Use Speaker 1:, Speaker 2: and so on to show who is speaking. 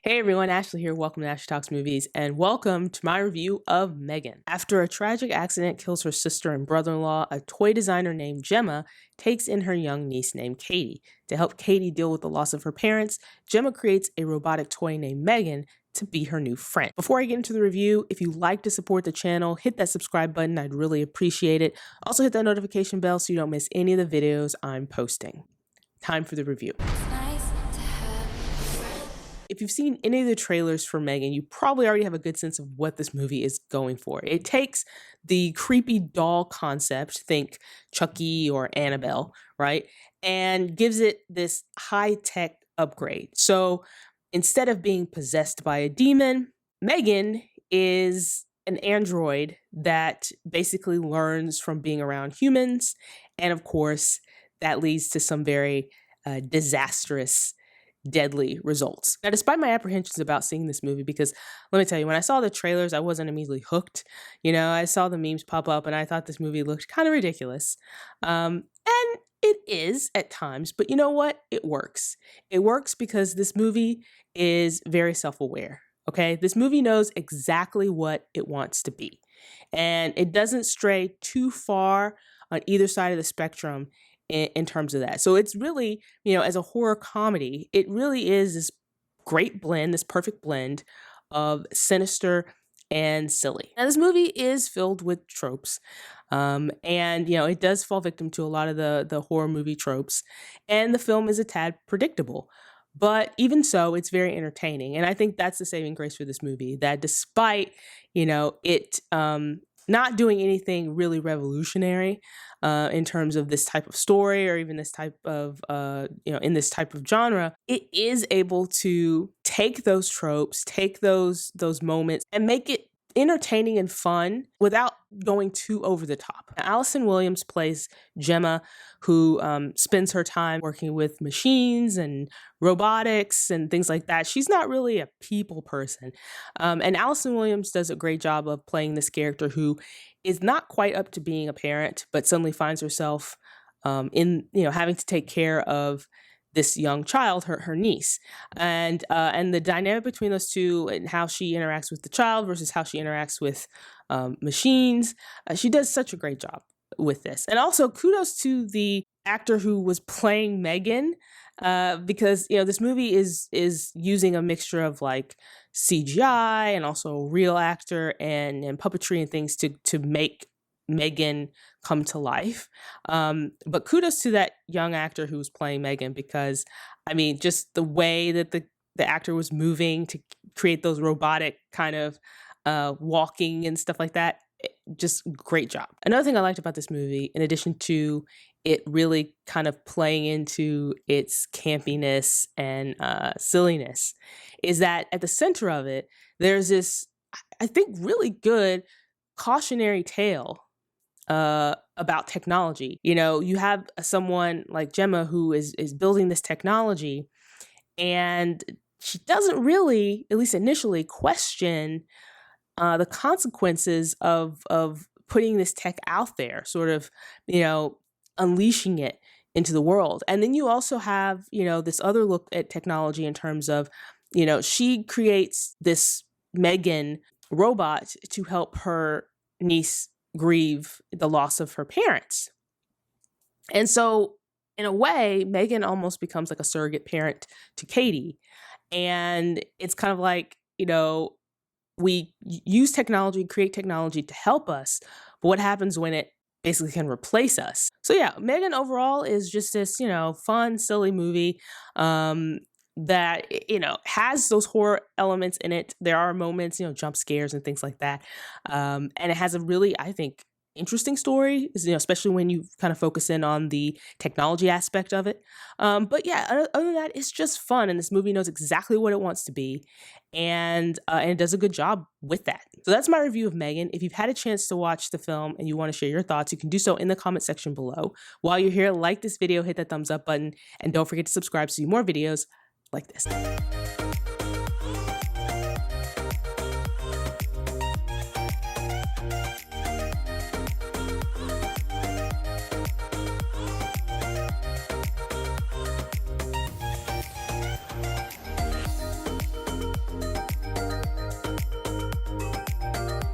Speaker 1: Hey everyone, Ashley here. Welcome to Ashley Talks Movies, and welcome to my review of M3GAN. After a tragic accident kills her sister and brother-in-law, a toy designer named Gemma takes in her young niece named Cady. To help Cady deal with the loss of her parents, Gemma creates a robotic toy named M3GAN to be her new friend. Before I get into the review, if you'd like to support the channel, hit that subscribe button. I'd really appreciate it. Also hit that notification bell so you don't miss any of the videos I'm posting. Time for the review. If you've seen any of the trailers for M3GAN, you probably already have a good sense of what this movie is going for. It takes the creepy doll concept, think Chucky or Annabelle, right? And gives it this high-tech upgrade. So instead of being possessed by a demon, M3GAN is an android that basically learns from being around humans. And of course, that leads to some very disastrous deadly results. Now, despite my apprehensions about seeing this movie, because let me tell you, when I saw the trailers, I wasn't immediately hooked. You know, I saw the memes pop up and I thought this movie looked kind of ridiculous. And it is at times, but you know what? It works. It works because this movie is very self-aware. Okay, this movie knows exactly what it wants to be, and it doesn't stray too far on either side of the spectrum in terms of that. So it's really, you know, as a horror comedy, it really is this great blend, this perfect blend of sinister and silly. Now, this movie is filled with tropes, and, you know, it does fall victim to a lot of the horror movie tropes, and the film is a tad predictable. But even so, it's very entertaining. And I think that's the saving grace for this movie, that despite, you know, it not doing anything really revolutionary in terms of this type of story or even this type of, in this type of genre, it is able to take those tropes, take those moments and make it entertaining and fun without going too over the top. Now, Allison Williams plays Gemma, who spends her time working with machines and robotics and things like that. She's not really a people person. And Allison Williams does a great job of playing this character who is not quite up to being a parent, but suddenly finds herself having to take care of this young child, her niece, and the dynamic between those two and how she interacts with the child versus how she interacts with machines. She does such a great job with this. And also kudos to the actor who was playing M3GAN, because, you know, this movie is using a mixture of like CGI and also a real actor and puppetry and things to make M3GAN come to life. But kudos to that young actor who was playing M3GAN, because I mean, just the way that the actor was moving to create those robotic kind of walking and stuff like that, just great job. Another thing I liked about this movie, in addition to it really kind of playing into its campiness and silliness, is that at the center of it, there's this, I think, really good cautionary tale about technology. You know, you have someone like Gemma who is building this technology, and she doesn't really, at least initially, question the consequences of putting this tech out there, sort of, you know, unleashing it into the world. And then you also have, you know, this other look at technology in terms of, you know, she creates this M3GAN robot to help her niece grieve the loss of her parents. And so in a way, M3GAN almost becomes like a surrogate parent to Cady. And it's kind of like, you know, we use technology, create technology to help us, but what happens when it basically can replace us? So yeah, M3GAN overall is just this, you know, fun, silly movie that, you know, has those horror elements in it. There are moments, you know, jump scares and things like that. And it has a really, I think, interesting story, you know, especially when you kind of focus in on the technology aspect of it. But yeah, other than that, it's just fun, and this movie knows exactly what it wants to be, and it does a good job with that. So that's my review of M3GAN. If you've had a chance to watch the film and you want to share your thoughts, you can do so in the comment section below. While you're here, like this video, hit that thumbs up button, and don't forget to subscribe to see more videos like this.